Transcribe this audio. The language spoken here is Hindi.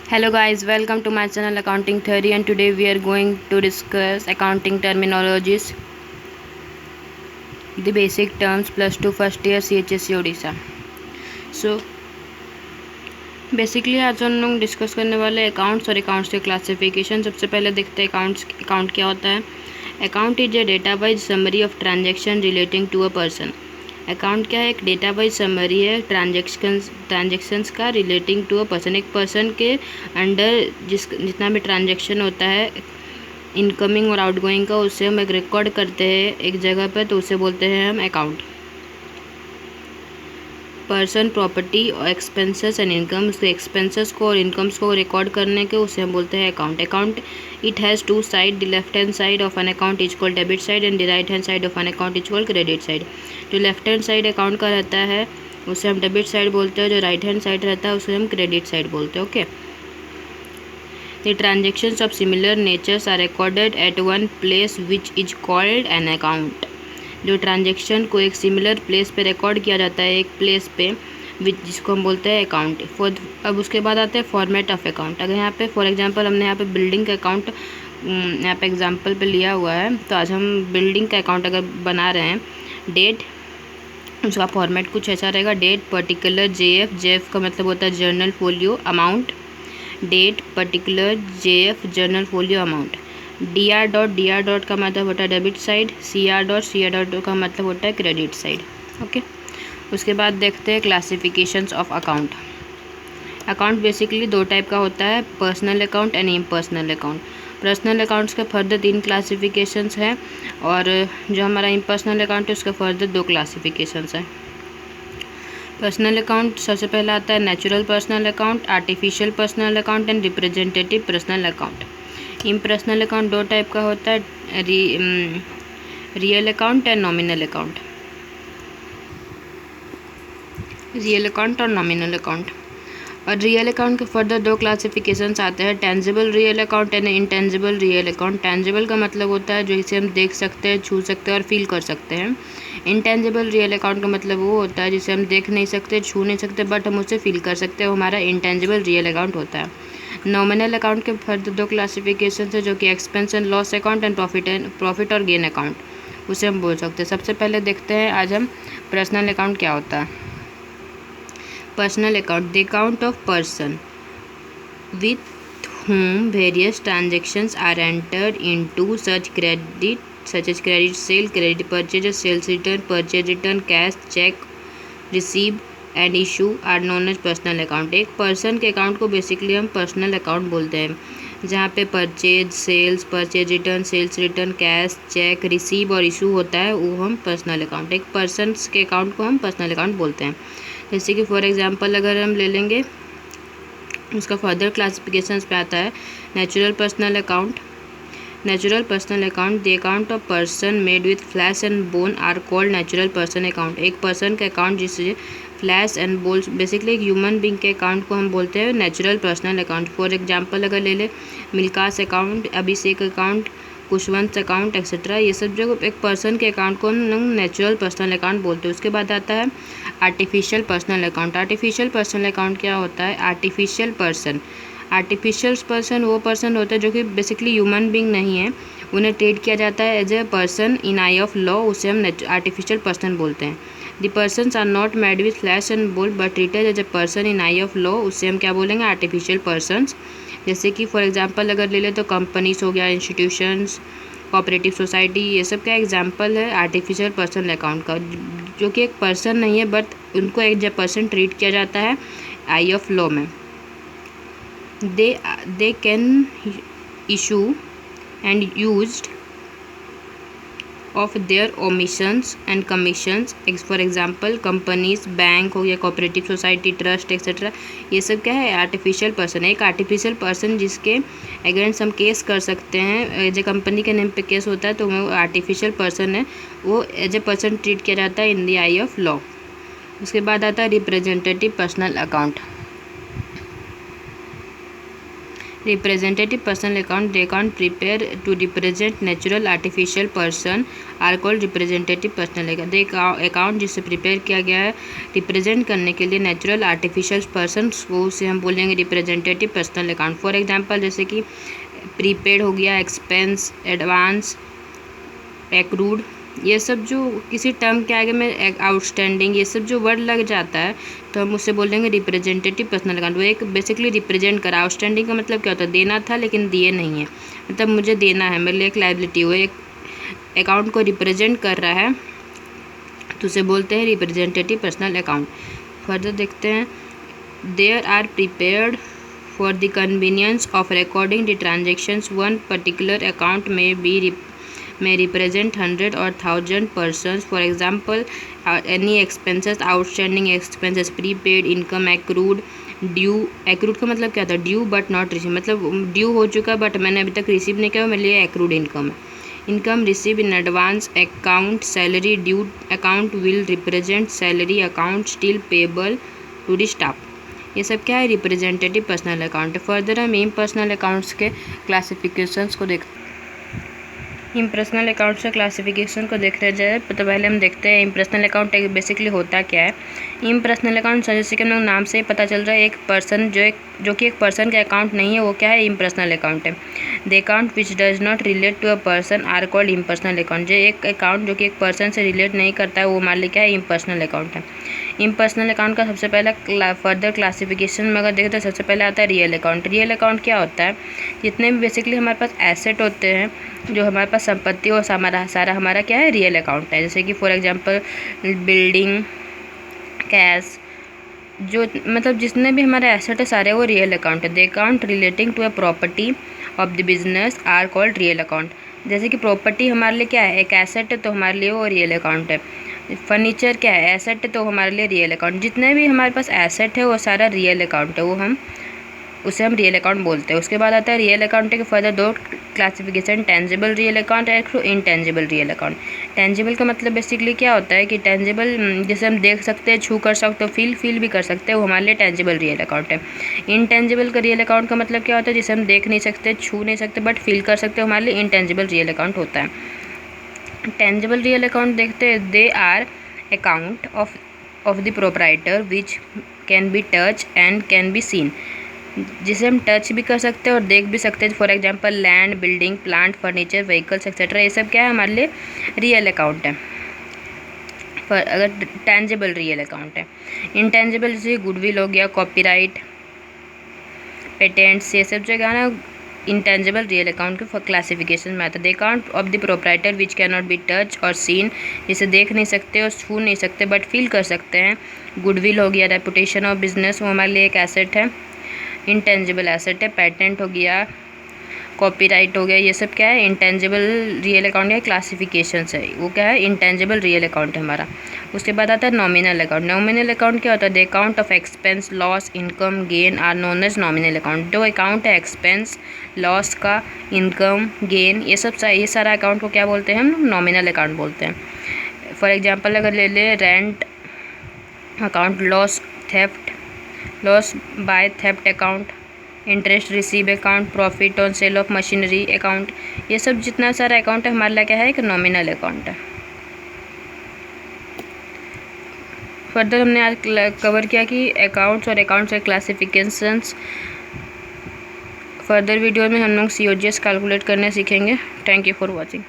Hello guys, welcome to my channel Accounting Theory, and today we are going to discuss accounting terminologies, the basic terms plus 2 first year CHSE Odisha. So basically आज हम लोग डिस्कस करने वाले अकाउंट्स और अकाउंट्स के क्लासिफिकेशन। सबसे पहले देखते हैं अकाउंट क्या होता है। Account is a data wise summary of transaction relating to a person. Account क्या है? एक डेटा वाइज समरी है ट्रांजेक्शन्स का रिलेटिंग टू अ पर्सन। एक पर्सन के अंडर जितना भी ट्रांजेक्शन होता है इनकमिंग और आउटगोइंग का, उससे हम एक रिकॉर्ड करते हैं एक जगह पर, तो उसे बोलते हैं हम अकाउंट। पर्सन, प्रॉपर्टी और एक्सपेंसेस एंड इनकम, उसके एक्सपेंसेस को और इनकम्स को रिकॉर्ड करने के उसे हम बोलते हैं account. Account it has two side, the left hand side of an account is called debit side and the right hand side of an account is called credit side. जो लेफ्ट हैंड साइड अकाउंट का रहता है उसे हम डेबिट साइड बोलते हैं, जो राइट हैंड साइड रहता है उसे हम क्रेडिट साइड बोलते हैं। Okay, the transactions of similar natures are recorded at one place which is called an account. जो ट्रांजेक्शन को एक सिमिलर प्लेस पे रिकॉर्ड किया जाता है एक प्लेस पे, जिसको हम बोलते हैं अकाउंट। अब उसके बाद आते हैं फॉर्मेट ऑफ अकाउंट। अगर यहाँ पे फॉर एग्जांपल हमने यहाँ पे बिल्डिंग का अकाउंट यहाँ पे एग्जांपल पे लिया हुआ है, तो आज हम बिल्डिंग का अकाउंट अगर बना रहे हैं, डेट उसका फॉर्मेट कुछ ऐसा रहेगा। डेट पर्टिकुलर जेएफ का मतलब होता है journal folio amount. Date particular JF journal folio amount. D R dot का मतलब होता है debit side. C R dot का मतलब होता है क्रेडिट साइड। ओके, उसके बाद देखते हैं classifications of account. Account basically दो टाइप का होता है, personal account and impersonal account. Personal accounts के फर्दर 3 क्लासिफिकेशंस हैं, और जो हमारा इम्पर्सनल अकाउंट है उसके फर्दर 2 क्लासिफिकेशंस हैं। पर्सनल अकाउंट सबसे पहला आता है natural personal account, artificial personal account and representative personal account. Impersonal account 2 type का होता है, real account and nominal account. Real account और नॉमिनल अकाउंट। और रियल अकाउंट के फर्दर 2 क्लासिफिकेशंस आते हैं, tangible real account and intangible real account. Tangible का मतलब होता है जो इसे हम देख सकते हैं, छू सकते हैं और फील कर सकते हैं। इंटेंजिबल रियल अकाउंट का मतलब वो होता है जिसे हम देख नहीं सकते, छू नहीं सकते, बट हम उसे फील कर सकते हैं, वो हमारा इंटेंजिबल रियल अकाउंट होता है। नॉमिनल अकाउंट के फर्दर 2 क्लासिफिकेशन है, जो कि expense and loss account and profit और गेन अकाउंट, उसे हम बोल सकते हैं। सबसे पहले देखते हैं आज हम पर्सनल अकाउंट क्या होता है। Personal account, the account of person with whom various transactions are entered into such as credit sale, credit purchase, sales return, cash, check, receive and issue are known as personal account। एक पर्सन के अकाउंट को बेसिकली हम पर्सनल अकाउंट बोलते हैं, जहाँ पे purchase, sales, purchase return, sales return, cash, cheque, receive और इशू होता है, वो हम पर्सनल अकाउंट, एक पर्सन के अकाउंट को हम पर्सनल अकाउंट बोलते हैं। जैसे कि फॉर एग्जांपल अगर हम ले लेंगे, उसका फर्दर क्लासिफिकेशंस पे आता है natural personal account. Natural personal account, the account of person made with flesh and bone are called natural person account. एक पर्सन के अकाउंट जिससे फ्लैश एंड बोन्स, बेसिकली एक ह्यूमन बींग के अकाउंट को हम बोलते हैं natural personal account. For example अगर ले ले मिल्कास account, Abhishek account, Kushwant account etcetera, ये सब जो एक पर्सन के अकाउंट को हम नेचुरल पर्सनल अकाउंट बोलते हैं। उसके बाद आता है artificial personal account. Artificial personal account क्या होता है? आर्टिफिशियल पर्सन वो पर्सन होता है जो कि बेसिकली ह्यूमन बींग नहीं है, उन्हें ट्रीट किया जाता है as a person in eye of law, उसे हम आर्टिफिशियल पर्सन बोलते हैं। The persons are not made with flesh and bone but treated as a person in eye of law, उससे हम क्या बोलेंगे? Artificial persons. जैसे कि फॉर एग्जांपल अगर ले ले तो कंपनीज हो गया, इंस्टीट्यूशंस, कोऑपरेटिव सोसाइटी, ये सब का एग्जांपल है आर्टिफिशियल पर्सनल अकाउंट का, जो कि एक पर्सन नहीं है बट उनको एक जब पर्सन ट्रीट किया जाता है आई ऑफ लॉ में। They can issue and used of their omissions and commissions, for example companies, bank हो गया, कोऑपरेटिव सोसाइटी, ट्रस्ट एक्सेट्रा, ये सब क्या है? आर्टिफिशियल पर्सन है। एक आर्टिफिशियल पर्सन जिसके अगेंस्ट हम केस कर सकते हैं, एज ए कंपनी के नेम पे केस होता है, तो वो आर्टिफिशियल पर्सन है, वो एज ए पर्सन ट्रीट किया जाता है in the eye of law. उसके बाद आता है representative personal account. Representative personal account, the account prepare to represent natural artificial person are called representative personal account. The account जिसे प्रिपेयर किया गया है रिप्रेजेंट करने के लिए नेचुरल आर्टिफिशियल पर्सन को उसे हम बोलेंगे representative personal account. For example जैसे कि प्रीपेड हो गया, एक्सपेंस, एडवांस, एक्रूड, ये सब जो किसी टर्म के आगे में आउटस्टैंडिंग, ये सब जो वर्ड लग जाता है तो हम उसे बोलेंगे रिप्रेजेंटेटिव पर्सनल अकाउंट। वो एक बेसिकली रिप्रेजेंट करा। आउटस्टैंडिंग का मतलब क्या होता है? देना था लेकिन दिए नहीं है, मतलब मुझे देना है, मेरे लिए एक लायबिलिटी, वो एक अकाउंट को रिप्रेजेंट कर रहा है तो उसे बोलते हैं रिप्रेजेंटेटिव पर्सनल अकाउंट। फर्दर देखते हैं, there are prepared for the convenience of recording the transactions one particular account may represent 100 or 1000 persons. For example, any expenses, outstanding expenses, prepaid, income, accrued, due. Accrued का मतलब क्या था? ड्यू बट नॉट रिसीव, मतलब ड्यू हो चुका बट मैंने अभी तक रिसीव नहीं किया, मेरे लिए एक्रूड इनकम है। Income receive in advance account, salary due account will represent salary account still payable to the staff. ये सब क्या है? रिप्रेजेंटेटिव पर्सनल अकाउंट है। फर्दर हम इम्पर्सनल अकाउंट्स के क्लासिफिकेशंस को देखते हैं। इम्पर्सनल अकाउंट से क्लासिफिकेशन को देखा जाए तो पहले हम देखते हैं इम्पर्सनल अकाउंट बेसिकली होता क्या है। इम्पर्सनल अकाउंट जैसे कि हम लोग नाम से ही पता चल रहा है, एक पर्सन जो कि एक पर्सन का अकाउंट नहीं है, वो क्या है? इम्पर्सनल अकाउंट है। The account which does not relate to a person are called impersonal account. जो एक अकाउंट जो कि एक पर्सन से रिलेट नहीं करता है वो हमारे लिए क्या है? इम्पर्सनल अकाउंट है। इम्पर्सनल अकाउंट का सबसे पहला फर्दर क्लासिफिकेशन में अगर देखें तो सबसे पहले आता है रियल अकाउंट। रियल अकाउंट क्या होता है? जितने भी बेसिकली हमारे पास एसेट होते हैं, जो हमारे पास संपत्ति और सारा हमारा क्या है? रियल अकाउंट है। जैसे कि फॉर एग्जांपल बिल्डिंग, कैश, जो मतलब जितने भी हमारे एसेट है सारे वो रियल अकाउंट है। The account relating to a property of the business are called real account. जैसे कि प्रॉपर्टी हमारे लिए क्या है? एक एसेट है तो हमारे लिए वो रियल अकाउंट है। फर्नीचर क्या है? एसेट है तो हमारे लिए रियल अकाउंट। जितने भी हमारे पास एसेट है वो सारा रियल अकाउंट है, वो उसे हम रियल अकाउंट बोलते हैं। उसके बाद आता है रियल अकाउंट के फर्दर दो क्लासिफिकेशन, टेंजिबल रियल अकाउंट और इनटेंजिबल रियल अकाउंट। टेंजिबल का मतलब बेसिकली क्या होता है कि टेंजिबल जैसे हम देख सकते हैं, छू कर सकते हो, फील भी कर सकते हैं, वो हमारे लिए टेंजिबल रियल अकाउंट है। इनटेंजिबल का रियल अकाउंट का मतलब क्या होता है? जिसे हम देख नहीं सकते, छू नहीं सकते बट फील कर सकते हो, हमारे लिए इनटेंजिबल रियल अकाउंट होता है। टेंजिबल रियल अकाउंट देखते हैं, they are account of the proprietor which can be touch and can be seen. जिसे हम टच भी कर सकते हैं और देख भी सकते हैं। For example land, building, plant, furniture, vehicles etcetera, ये सब क्या है? हमारे लिए रियल अकाउंट है। अगर टेंजिबल रियल अकाउंट है। इनटेंजिबल जैसे गुडविल हो गया, कॉपीराइट, पेटेंट्स, ये सब जो है ना इंटेंजिबल रियल अकाउंट के क्लासिफिकेशन में आता है। The account of the proprietor which can not be touch और सीन, जिसे देख नहीं सकते और छू नहीं सकते बट फील कर सकते हैं। गुडविल हो गया, रेपुटेशन ऑफ बिजनेस, वो हमारे लिए एक एसेट है, इंटेंजिबल एसेट है। पेटेंट हो गया, कॉपीराइट हो गया, ये सब क्या है? इंटेंजिबल रियल अकाउंट के क्लासिफिकेशन है, वो क्या है? इंटेंजिबल रियल अकाउंट है हमारा। उसके बाद आता है नॉमिनल अकाउंट। नॉमिनल अकाउंट क्या होता है? The account of expense, loss, income, gain are known as nominal account. जो अकाउंट है एक्सपेंस, लॉस का, इनकम, गेन, ये सारा अकाउंट को क्या बोलते हैं? हम नॉमिनल अकाउंट बोलते हैं। फॉर एग्जाम्पल अगर ले लें rent account, loss by theft account, interest receive account, profit on sale of machinery account, ये सब जितना सारा अकाउंट है हमारे लिए क्या है? एक नॉमिनल अकाउंट है। फर्दर हमने आज कवर किया कि अकाउंट्स और अकाउंट्स के क्लासिफिकेशंस। फर्दर वीडियो में हम लोग COGS कैलकुलेट करने सीखेंगे। Thank you for watching.